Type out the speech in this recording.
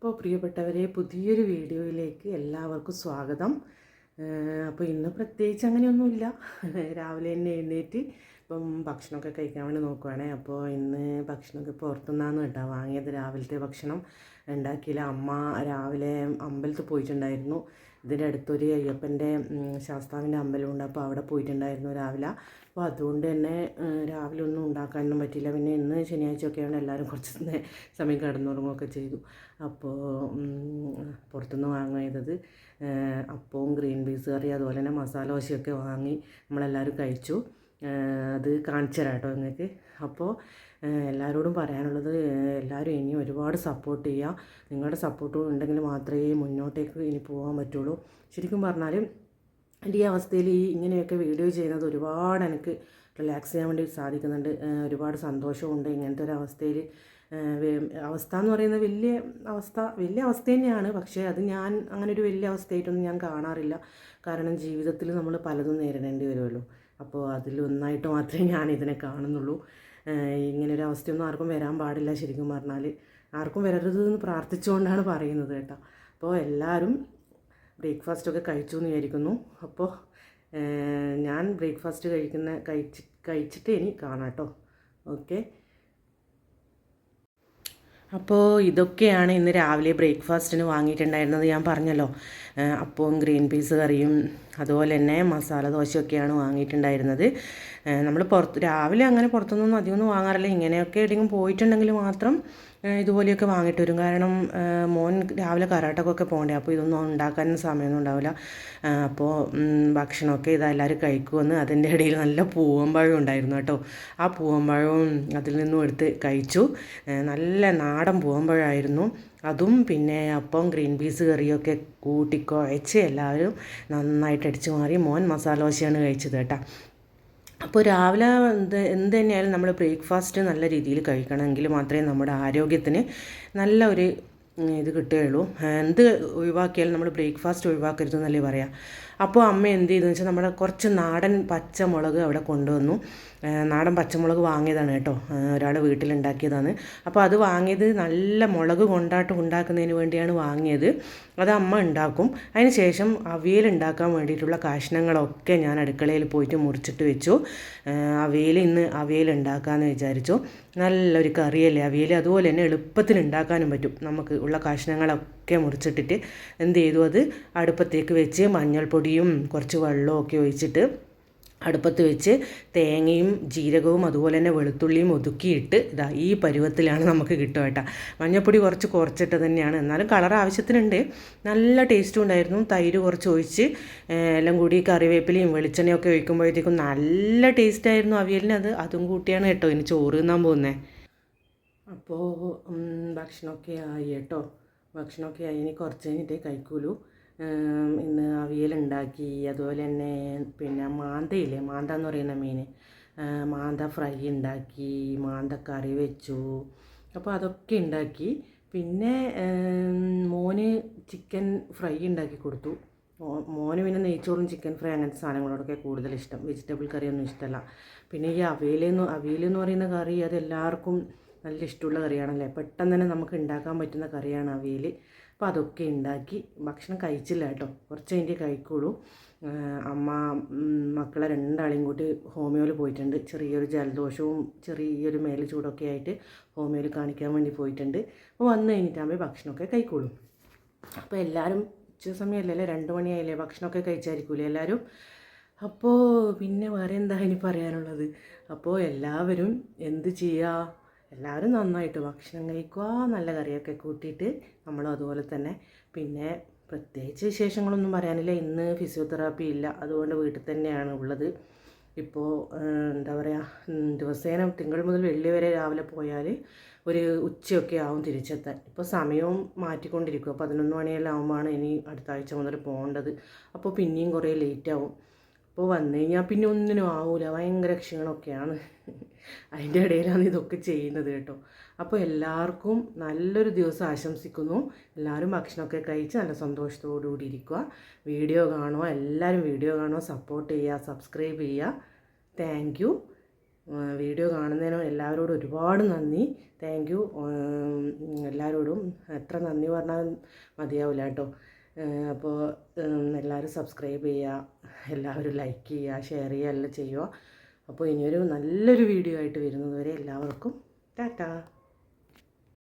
അപ്പോൾ പ്രിയപ്പെട്ടവരെ, പുതിയൊരു വീഡിയോയിലേക്ക് എല്ലാവർക്കും സ്വാഗതം. അപ്പോൾ ഇന്ന് പ്രത്യേകിച്ച് അങ്ങനെയൊന്നുമില്ല. രാവിലെ തന്നെ എഴുന്നേറ്റ് ഇപ്പം ഭക്ഷണമൊക്കെ കഴിക്കാൻ വേണ്ടി നോക്കുവാണേ. അപ്പോൾ ഇന്ന് ഭക്ഷണമൊക്കെ പുറത്തുനിന്നാണ് കേട്ടോ വാങ്ങിയത്. രാവിലത്തെ ഭക്ഷണം ഉണ്ടാക്കിയില്ല. അമ്മ രാവിലെ അമ്പലത്തിൽ പോയിട്ടുണ്ടായിരുന്നു. ഇതിൻ്റെ അടുത്തൊരു അയ്യപ്പൻ്റെ ശാസ്താവിൻ്റെ അമ്പലമുണ്ട്. അപ്പോൾ അവിടെ പോയിട്ടുണ്ടായിരുന്നു രാവിലെ. അപ്പോൾ അതുകൊണ്ട് തന്നെ രാവിലെ ഒന്നും ഉണ്ടാക്കാനൊന്നും പറ്റിയില്ല. പിന്നെ ഇന്ന് ശനിയാഴ്ചയൊക്കെയാണ് എല്ലാവരും കുറച്ച് സമയം കിടന്നുറങ്ങുകയൊക്കെ ചെയ്തു. അപ്പോൾ പുറത്തുനിന്ന് വാങ്ങിയത് അപ്പവും ഗ്രീൻ പീസ് കറി അതുപോലെ തന്നെ മസാല ദോശയൊക്കെ വാങ്ങി നമ്മളെല്ലാവരും കഴിച്ചു. അത് കാണിച്ചു തരാം കേട്ടോ നിങ്ങൾക്ക്. അപ്പോൾ എല്ലാവരോടും പറയാനുള്ളത്, എല്ലാവരും ഇനി ഒരുപാട് സപ്പോർട്ട് ചെയ്യുക. നിങ്ങളുടെ സപ്പോർട്ട് ഉണ്ടെങ്കിൽ മാത്രമേ മുന്നോട്ടേക്ക് ഇനി പോകാൻ പറ്റുള്ളൂ. ശരിക്കും പറഞ്ഞാൽ എൻ്റെ ഈ അവസ്ഥയിൽ ഇങ്ങനെയൊക്കെ വീഡിയോ ചെയ്യുന്നത് ഒരുപാട് എനിക്ക് റിലാക്സ് ചെയ്യാൻ വേണ്ടി സാധിക്കുന്നുണ്ട്. ഒരുപാട് സന്തോഷമുണ്ട് ഇങ്ങനത്തെ ഒരു അവസ്ഥയിൽ. അവസ്ഥ എന്ന് പറയുന്നത് വലിയ അവസ്ഥ തന്നെയാണ്. പക്ഷേ അത് ഞാൻ അങ്ങനെ ഒരു വലിയ അവസ്ഥയായിട്ടൊന്നും ഞാൻ കാണാറില്ല. കാരണം ജീവിതത്തിൽ നമ്മൾ പലതും നേരിടേണ്ടി വരുമല്ലോ. അപ്പോൾ അതിലൊന്നായിട്ട് മാത്രമേ ഞാൻ ഇതിനെ കാണുന്നുള്ളൂ. ഇങ്ങനൊരു അവസ്ഥയൊന്നും ആർക്കും വരാൻ പാടില്ല. ശരിക്കും പറഞ്ഞാൽ ആർക്കും വരരുതെന്ന് പ്രാർത്ഥിച്ചുകൊണ്ടാണ് പറയുന്നത് കേട്ടോ. അപ്പോൾ എല്ലാവരും ബ്രേക്ക്ഫാസ്റ്റൊക്കെ കഴിച്ചു എന്ന് വിചാരിക്കുന്നു. അപ്പോൾ ഞാൻ ബ്രേക്ക്ഫാസ്റ്റ് കഴിച്ചിട്ട് ഇനി കാണാം കേട്ടോ. ഓക്കെ. അപ്പോൾ ഇതൊക്കെയാണ് ഇന്ന് രാവിലെ ബ്രേക്ക്ഫാസ്റ്റിന് വാങ്ങിയിട്ടുണ്ടായിരുന്നത്. ഞാൻ പറഞ്ഞല്ലോ, അപ്പവും ഗ്രീൻ പീസ് കറിയും അതുപോലെ തന്നെ മസാല ദോശയൊക്കെയാണ് വാങ്ങിയിട്ടുണ്ടായിരുന്നത്. നമ്മൾ രാവിലെ അങ്ങനെ പുറത്തുനിന്നൊന്നും അധികമൊന്നും വാങ്ങാറില്ല. ഇങ്ങനെയൊക്കെ എവിടെയെങ്കിലും പോയിട്ടുണ്ടെങ്കിൽ മാത്രം ഇതുപോലെയൊക്കെ വാങ്ങിയിട്ട് വരും. കാരണം മോൻ രാവിലെ കരാട്ടക്കൊക്കെ പോകണ്ടേ. അപ്പോൾ ഇതൊന്നും ഉണ്ടാക്കാനും സമയമൊന്നും ഉണ്ടാവില്ല. അപ്പോൾ ഭക്ഷണമൊക്കെ എല്ലാവരും കഴിക്കുമെന്ന്. അതിൻ്റെ ഇടയിൽ നല്ല പൂവമ്പഴം ഉണ്ടായിരുന്നു കേട്ടോ. ആ പൂവമ്പഴവും അതിൽ നിന്നും എടുത്ത് കഴിച്ചു. നല്ല നാടൻ പൂവമ്പഴമായിരുന്നു. അതും പിന്നെ അപ്പം ഗ്രീൻ പീസ് കറിയൊക്കെ കൂട്ടി കുഴച്ച് എല്ലാവരും നന്നായിട്ട് അടിച്ചു മാറി. മോൻ മസാല ദോശയാണ് കഴിച്ചത് കേട്ടോ. അപ്പോൾ രാവിലെ എന്ത് തന്നെയായാലും നമ്മൾ ബ്രേക്ക്ഫാസ്റ്റ് നല്ല രീതിയിൽ കഴിക്കണമെങ്കിൽ മാത്രമേ നമ്മുടെ ആരോഗ്യത്തിന് നല്ല ഒരു ഇത് കിട്ടുകയുള്ളൂ. എന്ത് ഒഴിവാക്കിയാലും നമ്മൾ ബ്രേക്ക്ഫാസ്റ്റ് ഒഴിവാക്കരുതെന്നല്ലേ പറയാം. അപ്പോൾ അമ്മ എന്ത് ചെയ്തെന്ന് വെച്ചാൽ നമ്മുടെ കുറച്ച് നാടൻ പച്ചമുളക് അവിടെ കൊണ്ടുവന്നു. നാടൻ പച്ചമുളക് വാങ്ങിയതാണ് കേട്ടോ. ഒരാൾ വീട്ടിലുണ്ടാക്കിയതാണ്. അപ്പോൾ അത് വാങ്ങിയത് നല്ല മുളക് ഉണ്ടാക്കുന്നതിന് വേണ്ടിയാണ് വാങ്ങിയത്. അത് അമ്മ ഉണ്ടാക്കും. അതിന് ശേഷം അവിയൽ ഉണ്ടാക്കാൻ വേണ്ടിയിട്ടുള്ള കഷ്ണങ്ങളൊക്കെ ഞാൻ അടുക്കളയിൽ പോയിട്ട് മുറിച്ചിട്ട് വെച്ചു. ഇന്ന് അവിയൽ ഉണ്ടാക്കാമെന്ന് വിചാരിച്ചു. നല്ലൊരു കറിയല്ലേ അവിയൽ. അതുപോലെ തന്നെ എളുപ്പത്തിൽ ഉണ്ടാക്കാനും പറ്റും. നമുക്ക് ഉള്ള കഷ്ണങ്ങളൊക്കെ മുറിച്ചിട്ടിട്ട് എന്ത് ചെയ്തു, അത് അടുപ്പത്തേക്ക് വെച്ച് മഞ്ഞൾപ്പൊടിയും കുറച്ച് വെള്ളവും ഒക്കെ ഒഴിച്ചിട്ട് അടുപ്പത്ത് വെച്ച് തേങ്ങയും ജീരകവും അതുപോലെ തന്നെ വെളുത്തുള്ളിയും ഒതുക്കിയിട്ട് ഈ പരുവത്തിലാണ് നമുക്ക് കിട്ടുക കേട്ടോ. മഞ്ഞൾപ്പൊടി കുറച്ചിട്ട് തന്നെയാണ്, എന്നാലും കളർ ആവശ്യത്തിനുണ്ട്. നല്ല ടേസ്റ്റും ഉണ്ടായിരുന്നു. തൈര് കുറച്ച് ഒഴിച്ച് എല്ലാം കൂടി കറിവേപ്പിലയും വെളിച്ചെണ്ണയൊക്കെ ഒഴിക്കുമ്പോഴത്തേക്കും നല്ല ടേസ്റ്റായിരുന്നു അവിയലിന്. അതും കൂട്ടിയാണ് കേട്ടോ ഇനി ചോറ് തിന്നാൻ പോകുന്നത്. അപ്പോൾ ഭക്ഷണമൊക്കെ ആയി കേട്ടോ. ഭക്ഷണമൊക്കെ ആയി. ഇനി കുറച്ച് കഴിഞ്ഞിട്ടേ കഴിക്കൂലൂ. ഇന്ന് അവിയലുണ്ടാക്കി. അതുപോലെ തന്നെ പിന്നെ മാന്തയില്ലേ, മാന്ത എന്ന് പറയുന്ന മീൻ, മാന്ത ഫ്രൈ ഉണ്ടാക്കി, മാന്ത കറി വെച്ചു. അപ്പോൾ അതൊക്കെ ഉണ്ടാക്കി. പിന്നെ മോന് ചിക്കൻ ഫ്രൈ ഉണ്ടാക്കി കൊടുത്തു. മോന് പിന്നെ നെയ്ച്ചോറും ചിക്കൻ ഫ്രൈ അങ്ങനത്തെ സാധനങ്ങളോടൊക്കെ കൂടുതൽ ഇഷ്ടം. വെജിറ്റബിൾ കറിയൊന്നും ഇഷ്ടമല്ല. പിന്നെ ഈ അവിയലെന്ന് പറയുന്ന കറി അത് എല്ലാവർക്കും നല്ല ഇഷ്ടമുള്ള കറിയാണല്ലേ. പെട്ടെന്ന് തന്നെ നമുക്ക് ഉണ്ടാക്കാൻ പറ്റുന്ന കറിയാണ് അവിയൽ. അപ്പോൾ അതൊക്കെ ഉണ്ടാക്കി. ഭക്ഷണം കഴിച്ചില്ല കേട്ടോ, കുറച്ച് കഴിഞ്ഞിട്ട് കഴിക്കുള്ളൂ. അമ്മ മക്കളെ രണ്ടാളെയും കൂട്ടി ഹോമിയോയിൽ പോയിട്ടുണ്ട്. ചെറിയൊരു ജലദോഷവും ചെറിയൊരു മേല് ചൂടൊക്കെ ആയിട്ട് ഹോമിയോയിൽ കാണിക്കാൻ വേണ്ടി പോയിട്ടുണ്ട്. അപ്പോൾ വന്നു കഴിഞ്ഞിട്ടാകുമ്പോൾ ഭക്ഷണമൊക്കെ കഴിക്കുള്ളൂ. അപ്പോൾ എല്ലാവരും ഉച്ച സമയമല്ലേ, 2 മണിയായില്ലേ, ഭക്ഷണമൊക്കെ കഴിച്ചായിരിക്കൂലേ എല്ലാവരും. അപ്പോൾ പിന്നെ വേറെ എന്താ ഇനി പറയാനുള്ളത്. അപ്പോൾ എല്ലാവരും എന്ത് ചെയ്യുക, എല്ലാവരും നന്നായിട്ട് ഭക്ഷണം കഴിക്കുക. നല്ല കറിയൊക്കെ കൂട്ടിയിട്ട് നമ്മളും അതുപോലെ തന്നെ. പിന്നെ പ്രത്യേകിച്ച് വിശേഷങ്ങളൊന്നും പറയാനില്ല. ഇന്ന് ഫിസിയോതെറാപ്പി ഇല്ല, അതുകൊണ്ട് വീട്ടിൽ തന്നെയാണ് ഉള്ളത്. ഇപ്പോൾ എന്താ പറയുക, ദിവസേന തിങ്കൾ മുതൽ വെള്ളി വരെ രാവിലെ പോയാൽ ഒരു ഉച്ചയൊക്കെ ആവും തിരിച്ചെത്താൻ. ഇപ്പോൾ സമയവും മാറ്റിക്കൊണ്ടിരിക്കും. 11 മണിയെല്ലാം ആകുമ്പോഴാണ് ഇനി അടുത്ത ആഴ്ച മുതൽ പോകേണ്ടത്. അപ്പോൾ പിന്നെയും കുറേ ലേറ്റാവും. അപ്പോൾ വന്നു കഴിഞ്ഞാൽ പിന്നെ ഒന്നിനും ആവില്ല, ഭയങ്കര ക്ഷീണമൊക്കെയാണ്. അതിൻ്റെ ഇടയിലാണ് ഇതൊക്കെ ചെയ്യുന്നത് കേട്ടോ. അപ്പോൾ എല്ലാവർക്കും നല്ലൊരു ദിവസം ആശംസിക്കുന്നു. എല്ലാവരും ഭക്ഷണമൊക്കെ കഴിച്ച് നല്ല സന്തോഷത്തോടു കൂടി ഇരിക്കുക. എല്ലാവരും വീഡിയോ കാണുക, സപ്പോർട്ട് ചെയ്യുക, സബ്സ്ക്രൈബ് ചെയ്യുക. Thank you. വീഡിയോ കാണുന്നതിനോ എല്ലാവരോടും ഒരുപാട് നന്ദി. Thank you. എല്ലാവരോടും എത്ര നന്ദി പറഞ്ഞാൽ മതിയാവില്ല കേട്ടോ. അപ്പോൾ എല്ലാവരും സബ്സ്ക്രൈബ് ചെയ്യുക, എല്ലാവരും ലൈക്ക് ചെയ്യുക, ഷെയർ ചെയ്യുക, എല്ലാം ചെയ്യുക. അപ്പോൾ ഇനിയൊരു നല്ലൊരു വീഡിയോ ആയിട്ട് വരുന്നത് വരെ എല്ലാവർക്കും ടാറ്റാ.